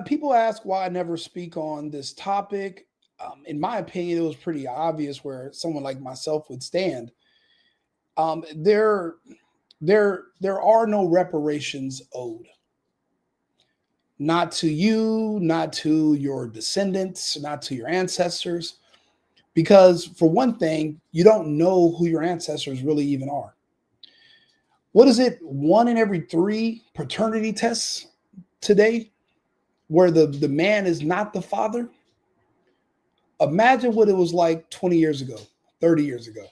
People ask why I never speak on this topic. In my opinion, it was pretty obvious where someone like myself would stand. Um, there, there are no reparations owed, not to you, not to your descendants, not to your ancestors, because for one thing, you don't know who your ancestors really even are. What is it? One in every three paternity tests today, where the man is not the father. Imagine what it was like 20 years ago, 30 years ago,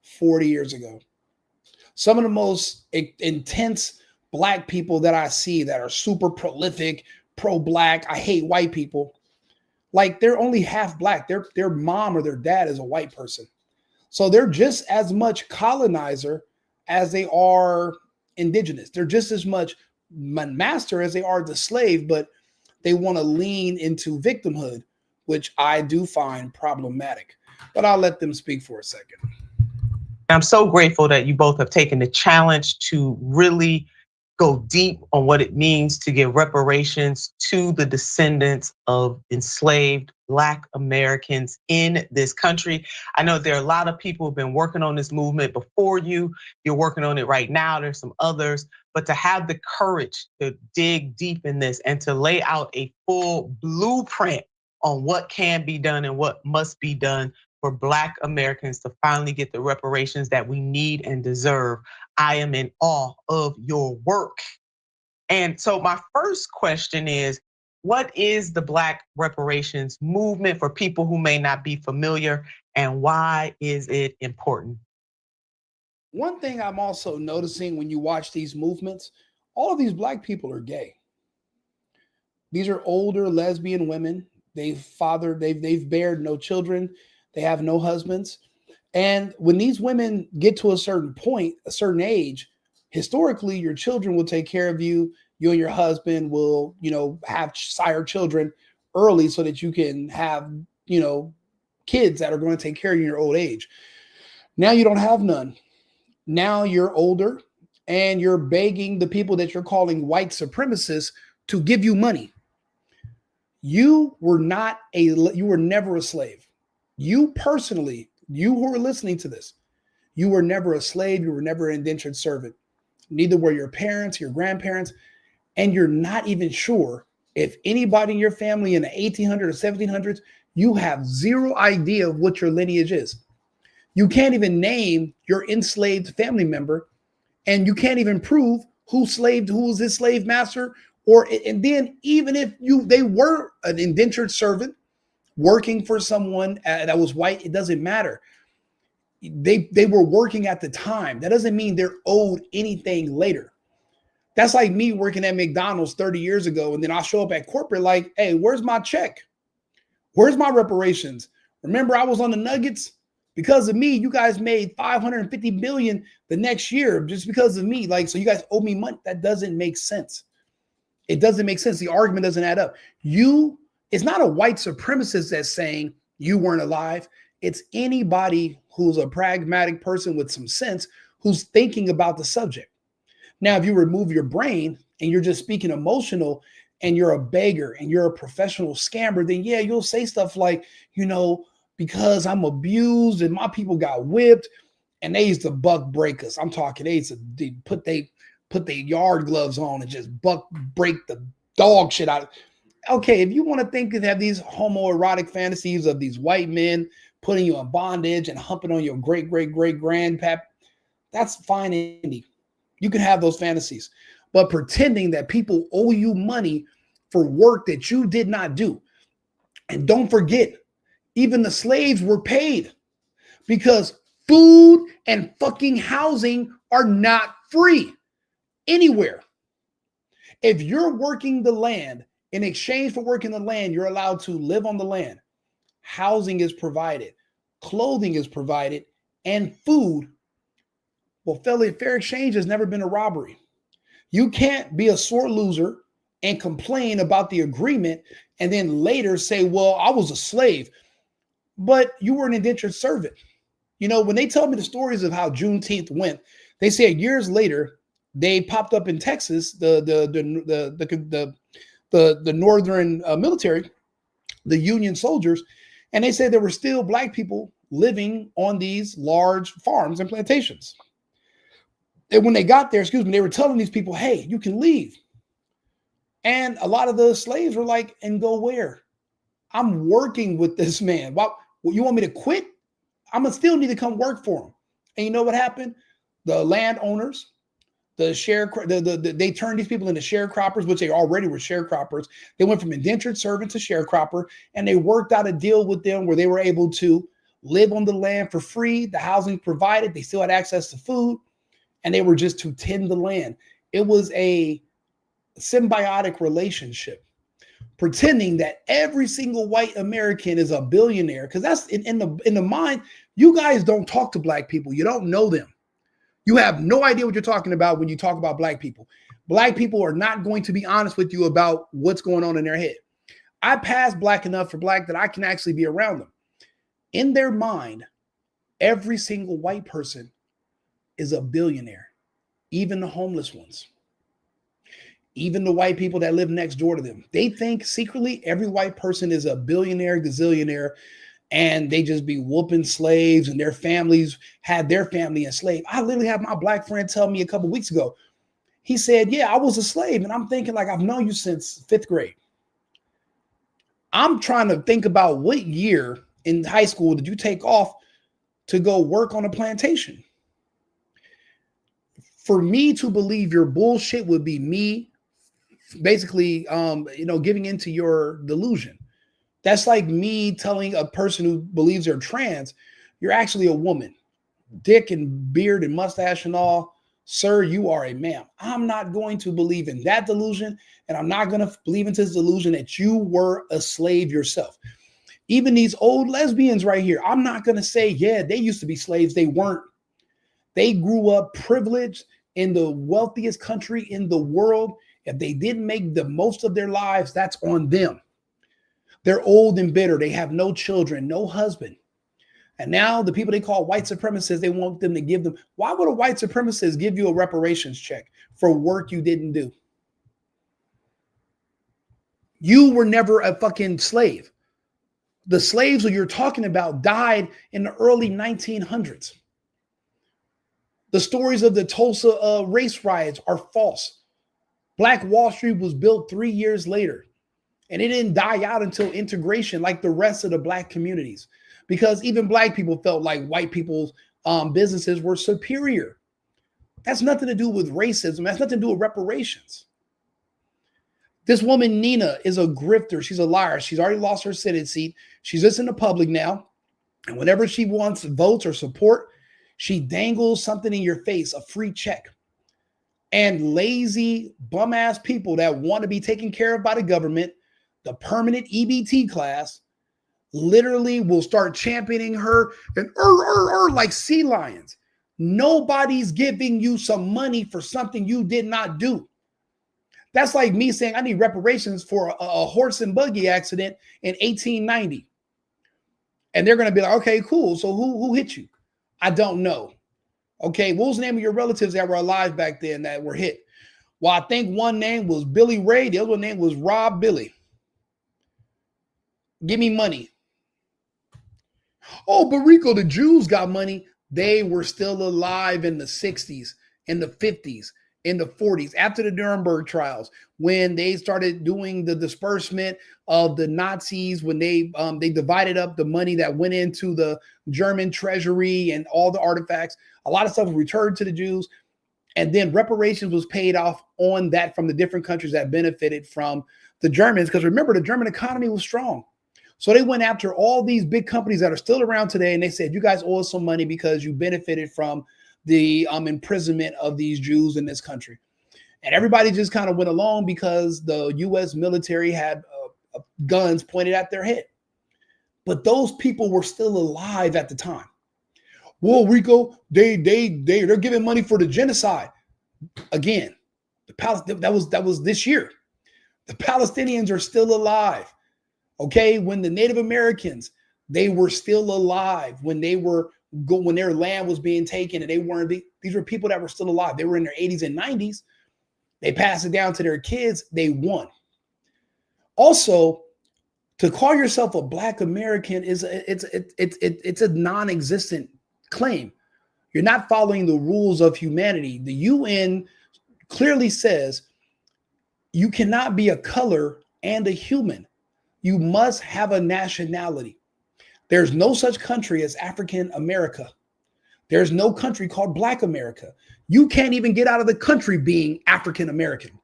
40 years ago. Some of the most intense black people that I see that are super prolific, pro black, I hate white people. Like they're only half black. Their mom or their dad is a white person. So they're just as much colonizer as they are indigenous. They're just as much master as they are the slave, but they want to lean into victimhood, which I do find problematic. But I'll let them speak for a second. I'm so grateful that you both have taken the challenge to really go deep on what it means to give reparations to the descendants of enslaved Black Americans in this country. I know there are a lot of people who've been working on this movement before you. You're working on it right now. There's some others, but to have the courage to dig deep in this and to lay out a full blueprint on what can be done and what must be done for Black Americans to finally get the reparations that we need and deserve. I am in awe of your work. And so my first question is, what is the Black reparations movement for people who may not be familiar, and why is it important? One thing I'm also noticing when you watch these movements, all of these black people are gay. These are older lesbian women. They've bared no children. They have no husbands. And when these women get to a certain point, a certain age, historically, your children will take care of you. You and your husband will, have sire children early so that you can have, you know, kids that are going to take care of you in your old age. Now you don't have none. Now you're older and you're begging the people that you're calling white supremacists to give you money. You were never a slave. You personally, you who are listening to this, you were never a slave, you were never an indentured servant. Neither were your parents, your grandparents, and you're not even sure if anybody in your family in the 1800s or 1700s, you have zero idea of what your lineage is. You can't even name your enslaved family member, and you can't even prove who was his slave master. Or and then even if they were an indentured servant working for someone that was white, it doesn't matter. They were working at the time. That doesn't mean they're owed anything later. That's like me working at McDonald's 30 years ago, and then I'll show up at corporate like, hey, where's my check? Where's my reparations? Remember, I was on the Nuggets? Because of me, you guys made 550 million the next year just because of me. Like, so you guys owe me money. That doesn't make sense. It doesn't make sense. The argument doesn't add up. It's not a white supremacist that's saying you weren't alive. It's anybody who's a pragmatic person with some sense who's thinking about the subject. Now, if you remove your brain and you're just speaking emotional and you're a beggar and you're a professional scammer, then yeah, you'll say stuff like, because I'm abused and my people got whipped and they used to buck break us. I'm talking, they used to put their yard gloves on and just buck break the dog shit out. Okay, if you want to think and have these homoerotic fantasies of these white men putting you in bondage and humping on your great, great, great grandpap, that's fine, Indy. You can have those fantasies. But pretending that people owe you money for work that you did not do. And don't forget, even the slaves were paid because food and fucking housing are not free anywhere. If you're working the land, in exchange for working the land, you're allowed to live on the land. Housing is provided, clothing is provided, and food. Well, fair exchange has never been a robbery. You can't be a sore loser and complain about the agreement and then later say, well, I was a slave, but you were an indentured servant. When they tell me the stories of how Juneteenth went, they say years later, they popped up in Texas, the the northern military, the Union soldiers, and they said there were still black people living on these large farms and plantations. And when they got there, they were telling these people, hey, you can leave. And a lot of the slaves were like, and go where? I'm working with this man. Well, you want me to quit? I'm gonna still need to come work for him. And you know what happened? The landowners, they turned these people into sharecroppers, which they already were sharecroppers. They went from indentured servant to sharecropper, and they worked out a deal with them where they were able to live on the land for free. The housing provided, they still had access to food, and they were just to tend the land. It was a symbiotic relationship, pretending that every single white American is a billionaire, because that's in the mind. You guys don't talk to black people. You don't know them. You have no idea what you're talking about when you talk about black people. Black people are not going to be honest with you about what's going on in their head. I pass black enough for black that I can actually be around them. In their mind, every single white person is a billionaire, even the homeless ones. Even the white people that live next door to them. They think secretly every white person is a billionaire, gazillionaire, and they just be whooping slaves, and their families had their family enslaved. I literally had my black friend tell me a couple of weeks ago, he said, yeah, I was a slave. And I'm thinking, like, I've known you since 5th grade. I'm trying to think about what year in high school did you take off to go work on a plantation? For me to believe your bullshit would be me basically, giving into your delusion. That's like me telling a person who believes they're trans, you're actually a woman, dick and beard and mustache and all. Sir, you are a man. I'm not going to believe in that delusion, and I'm not going to believe into this delusion that you were a slave yourself. Even these old lesbians right here, I'm not going to say, yeah, they used to be slaves. They weren't. They grew up privileged in the wealthiest country in the world. If they didn't make the most of their lives, that's on them. They're old and bitter. They have no children, no husband. And now the people they call white supremacists, they want them to give them. Why would a white supremacist give you a reparations check for work you didn't do? You were never a fucking slave. The slaves who you're talking about died in the early 1900s. The stories of the Tulsa race riots are false. Black Wall Street was built 3 years later, and it didn't die out until integration like the rest of the black communities, because even black people felt like white people's businesses were superior. That's nothing to do with racism. That's nothing to do with reparations. This woman, Nina, is a grifter. She's a liar. She's already lost her Senate seat. She's just in the public now. And whenever she wants votes or support, she dangles something in your face, a free check. And lazy bum-ass people that want to be taken care of by the government, the permanent EBT class, literally will start championing her and like sea lions. Nobody's giving you some money for something you did not do. That's like me saying I need reparations for a horse and buggy accident in 1890. And they're going to be like, okay, cool. So who hit you? I don't know. Okay, what was the name of your relatives that were alive back then that were hit? Well, I think one name was Billy Ray. The other name was Rob Billy. Give me money. Oh, but Rico, the Jews got money. They were still alive in the 60s, in the 50s, in the 40s, after the Nuremberg trials, when they started doing the disbursement of the Nazis, when they divided up the money that went into the German treasury and all the artifacts. A lot of stuff was returned to the Jews. And then reparations was paid off on that from the different countries that benefited from the Germans. Because remember, the German economy was strong. So they went after all these big companies that are still around today. And they said, you guys owe us some money because you benefited from the imprisonment of these Jews in this country. And everybody just kind of went along because the U.S. military had guns pointed at their head. But those people were still alive at the time. Well, Rico, they're giving money for the genocide. Again, that was this year. The Palestinians are still alive. Okay, when the Native Americans, they were still alive when when their land was being taken, and these were people that were still alive. They were in their 80s and 90s. They passed it down to their kids. They won. Also, to call yourself a Black American is it's a non-existent claim. You're not following the rules of humanity. The UN clearly says you cannot be a color and a human. You must have a nationality. There's no such country as African America. There's no country called Black America. You can't even get out of the country being African American.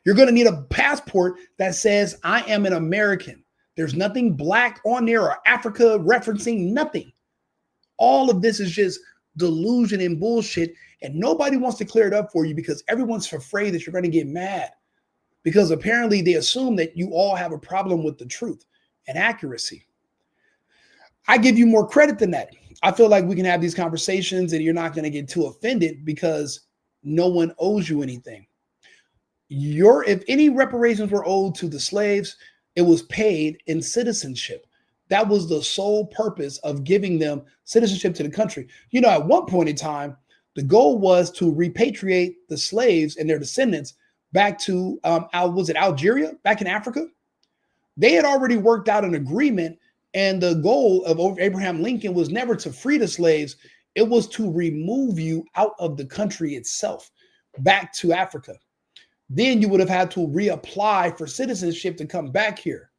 You're going to need a passport that says, I am an American. There's nothing Black on there or Africa referencing, nothing. All of this is just delusion and bullshit. And nobody wants to clear it up for you because everyone's afraid that you're going to get mad. Because apparently they assume that you all have a problem with the truth and accuracy. I give you more credit than that. I feel like we can have these conversations and you're not going to get too offended because no one owes you anything. If any reparations were owed to the slaves, it was paid in citizenship. That was the sole purpose of giving them citizenship to the country. You know, at one point in time, the goal was to repatriate the slaves and their descendants back to, was it Algeria, back in Africa? They had already worked out an agreement, and the goal of Abraham Lincoln was never to free the slaves. It was to remove you out of the country itself, back to Africa. Then you would have had to reapply for citizenship to come back here.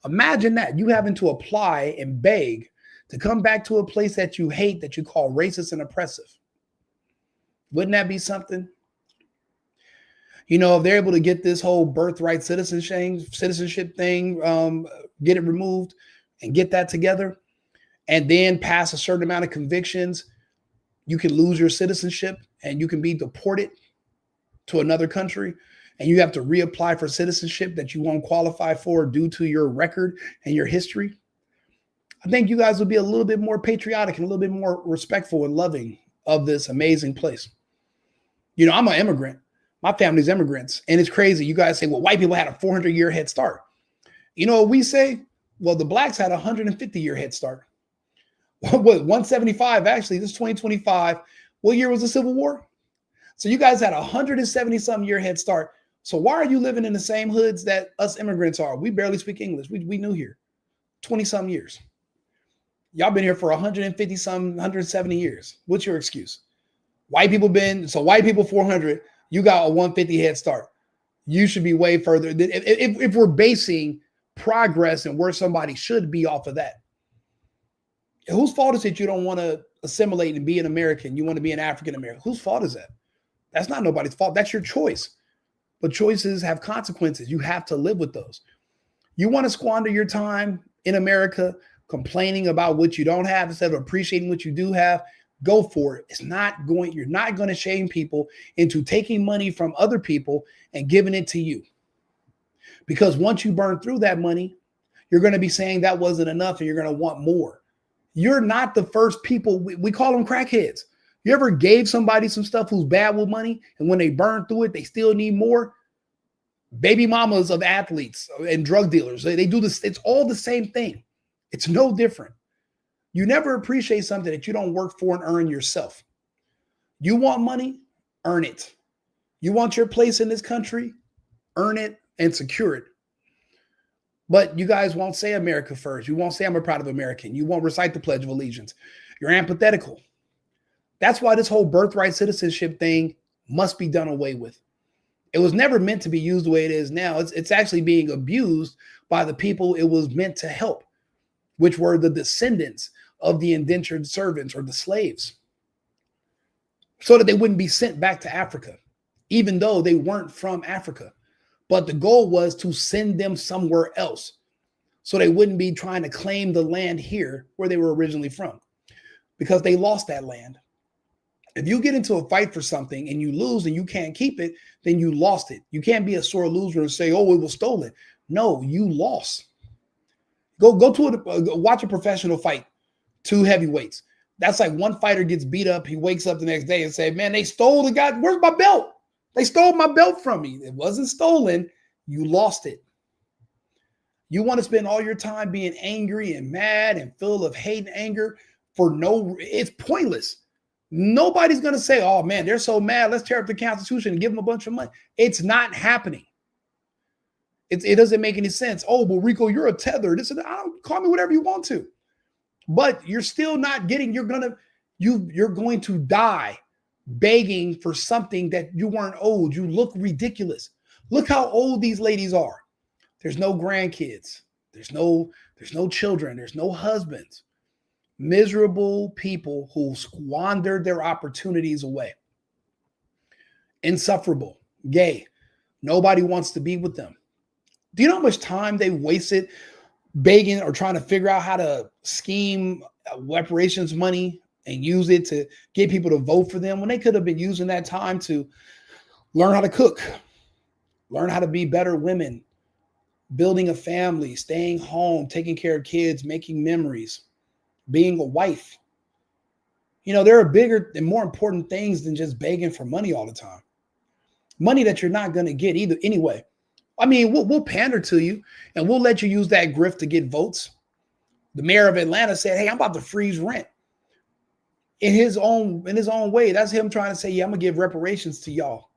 Imagine that, you having to apply and beg to come back to a place that you hate, that you call racist and oppressive. Wouldn't that be something? You know, if they're able to get this whole birthright citizenship thing, get it removed and get that together, and then pass a certain amount of convictions, you can lose your citizenship and you can be deported to another country, and you have to reapply for citizenship that you won't qualify for due to your record and your history. I think you guys would be a little bit more patriotic and a little bit more respectful and loving of this amazing place. You know, I'm an immigrant. My family's immigrants. And it's crazy. You guys say, well, white people had a 400-year head start. You know what we say? Well, the Blacks had a 150-year head start. What, 175, actually, this is 2025. What year was the Civil War? So you guys had a 170-some year head start. So why are you living in the same hoods that us immigrants are? We barely speak English. We new here 20-some years. Y'all been here for 150-some, 170 years. What's your excuse? White people 400, you got a 150 head start. You should be way further. If we're basing progress and where somebody should be off of that. Whose fault is it you don't want to assimilate and be an American? You want to be an African American. Whose fault is that? That's not nobody's fault. That's your choice. But choices have consequences. You have to live with those. You want to squander your time in America complaining about what you don't have instead of appreciating what you do have, go for it. You're not going to shame people into taking money from other people and giving it to you. Because once you burn through that money, you're going to be saying that wasn't enough and you're going to want more. You're not the first people. We call them crackheads. You ever gave somebody some stuff who's bad with money, and when they burn through it, they still need more? Baby mamas of athletes and drug dealers, they do this. It's all the same thing. It's no different. You never appreciate something that you don't work for and earn yourself. You want money? Earn it. You want your place in this country? Earn it and secure it. But you guys won't say America first. You won't say I'm a proud of American. You won't recite the Pledge of Allegiance. You're antithetical. That's why this whole birthright citizenship thing must be done away with. It was never meant to be used the way it is now. It's actually being abused by the people it was meant to help, which were the descendants of the indentured servants or the slaves, so that they wouldn't be sent back to Africa, even though they weren't from Africa. But the goal was to send them somewhere else so they wouldn't be trying to claim the land here where they were originally from, because they lost that land. If you get into a fight for something and you lose and you can't keep it, then you lost it. You can't be a sore loser and say, oh, it was stolen. No, you lost. Go watch a professional fight, two heavyweights. That's like one fighter gets beat up. He wakes up the next day and say, man, they stole the guy. Where's my belt? They stole my belt from me. It wasn't stolen. You lost it. You want to spend all your time being angry and mad and full of hate and anger it's pointless. Nobody's going to say, oh man, they're so mad, let's tear up the Constitution and give them a bunch of money. It's not happening. It doesn't make any sense. Oh, well, Rico, you're a tether. This and I don't call me whatever you want to, but you're still not getting. You're going to die begging for something that you weren't owed. You look ridiculous. Look how old these ladies are. There's no grandkids. There's no children. There's no husbands. Miserable people who squandered their opportunities away. Insufferable, gay. Nobody wants to be with them. Do you know how much time they wasted begging or trying to figure out how to scheme reparations money and use it to get people to vote for them when they could have been using that time to learn how to cook, learn how to be better women, building a family, staying home, taking care of kids, making memories, being a wife. You know, there are bigger and more important things than just begging for money all the time. Money that you're not going to get either anyway. I mean, we'll pander to you and we'll let you use that grift to get votes. The mayor of Atlanta said, hey, I'm about to freeze rent. In his own way, that's him trying to say, yeah, I'm going to give reparations to y'all.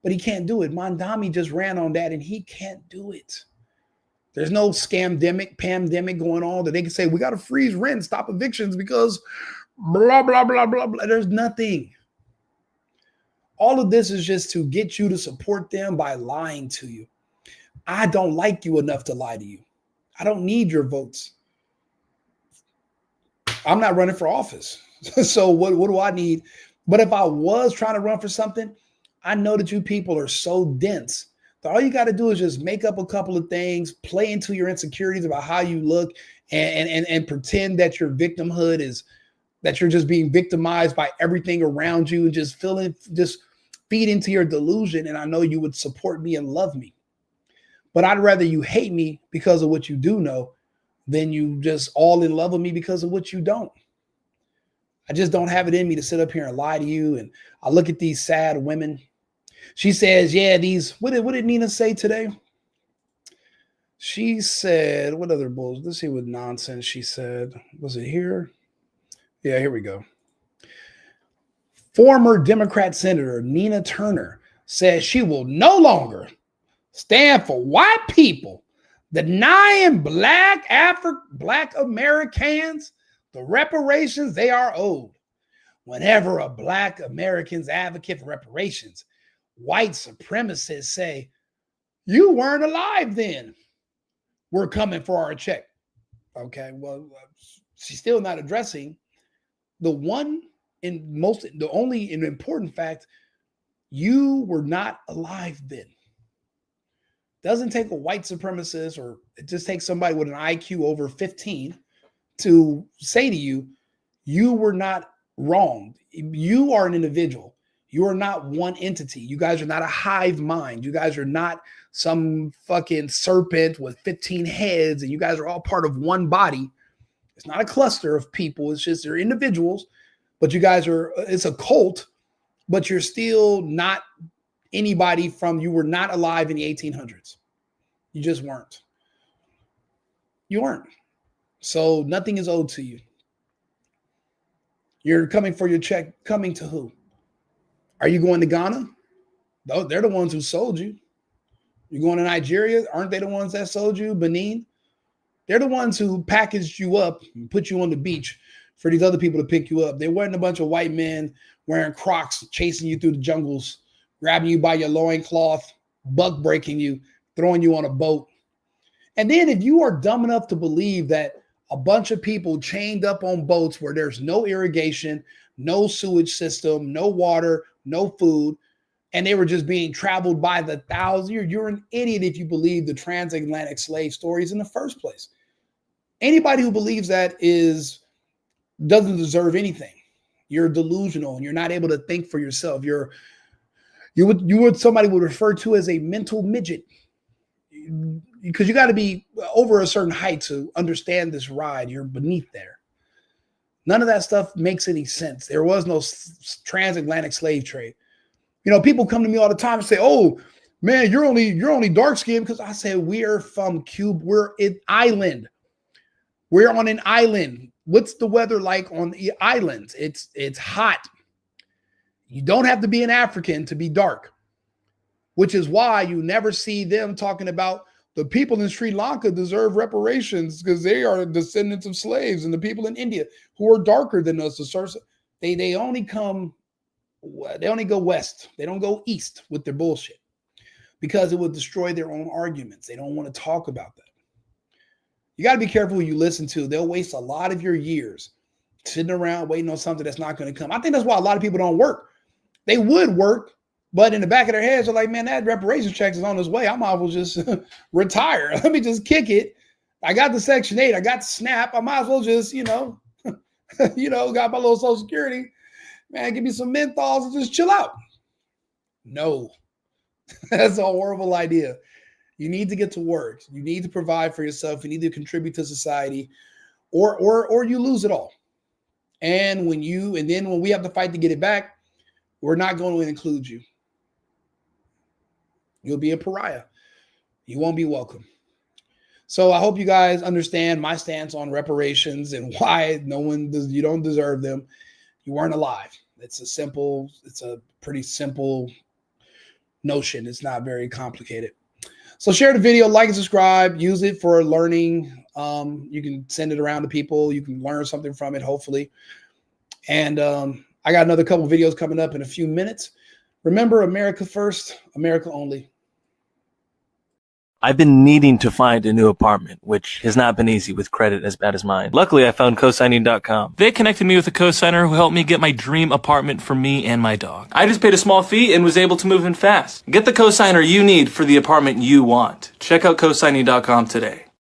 But he can't do it. Mondami just ran on that and he can't do it. There's no scamdemic, pandemic going on that they can say, we got to freeze rent, stop evictions because blah, blah, blah, blah, blah. There's nothing. All of this is just to get you to support them by lying to you. I don't like you enough to lie to you. I don't need your votes. I'm not running for office. So what do I need? But if I was trying to run for something, I know that you people are so dense that all you got to do is just make up a couple of things, play into your insecurities about how you look, and pretend that your victimhood is that you're just being victimized by everything around you and just feed into your delusion. And I know you would support me and love me. But I'd rather you hate me because of what you do know than you just all in love with me because of what you don't. I just don't have it in me to sit up here and lie to you. And I look at these sad women. She says, yeah, what did Nina say today? She said, what other bulls? Let's see what nonsense she said. Was it here? Yeah, here we go. Former Democrat Senator Nina Turner says she will no longer stand for white people denying black Americans the reparations they are owed. Whenever a black Americans advocate for reparations, white supremacists say, you weren't alive then. We're coming for our check. Okay, well, she's still not addressing the only important fact, you were not alive then. Doesn't take a white supremacist, or it just takes somebody with an IQ over 15 to say to you, you were not wronged. You are an individual. You are not one entity. You guys are not a hive mind. You guys are not some fucking serpent with 15 heads, and you guys are all part of one body. It's not a cluster of people. It's just they're individuals, but you guys it's a cult, but you're still not anybody you were not alive in the 1800s. You just weren't. You weren't. So nothing is owed to you. You're coming for your check. Coming to who? Are you going to Ghana? No, they're the ones who sold you. You're going to Nigeria? Aren't they the ones that sold you? Benin? They're the ones who packaged you up and put you on the beach for these other people to pick you up. They weren't a bunch of white men wearing Crocs, chasing you through the jungles, grabbing you by your loincloth, buck breaking you, throwing you on a boat. And then if you are dumb enough to believe that a bunch of people chained up on boats where there's no irrigation, no sewage system, no water, no food, and they were just being traveled by the thousands, you're an idiot if you believe the transatlantic slave stories in the first place. Anybody who believes that doesn't deserve anything. You're delusional and you're not able to think for yourself. You would somebody would refer to as a mental midget, because you got to be over a certain height to understand this ride. You're beneath there. None of that stuff makes any sense. There was no transatlantic slave trade. You know, people come to me all the time and say, "Oh, man, you're only dark skinned," because I say we are from Cuba. We're an island. We're on an island. What's the weather like on the islands? It's hot. You don't have to be an African to be dark, which is why you never see them talking about, The people in Sri Lanka deserve reparations because they are descendants of slaves, and the people in India who are darker than us deserve. They only go west. They don't go east with their bullshit because it would destroy their own arguments. They don't want to talk about that. You got to be careful who you listen to. They'll waste a lot of your years sitting around waiting on something that's not going to come. I think that's why a lot of people don't work. They would work, but in the back of their heads, they're like, man, that reparations check is on its way. I might as well just retire. Let me just kick it. I got the Section 8. I got the SNAP. I might as well just, got my little Social Security. Man, give me some menthols and just chill out. No, that's a horrible idea. You need to get to work. You need to provide for yourself. You need to contribute to society, or you lose it all. And when we have to fight to get it back, we're not going to include you. You'll be a pariah. You won't be welcome. So I hope you guys understand my stance on reparations and why you don't deserve them. You weren't alive. It's a pretty simple notion. It's not very complicated. So share the video, like and subscribe, use it for learning. You can send it around to people. You can learn something from it, hopefully. And I got another couple videos coming up in a few minutes. Remember, America first, America only. I've been needing to find a new apartment, which has not been easy with credit as bad as mine. Luckily, I found cosigning.com. They connected me with a cosigner who helped me get my dream apartment for me and my dog. I just paid a small fee and was able to move in fast. Get the cosigner you need for the apartment you want. Check out cosigning.com today.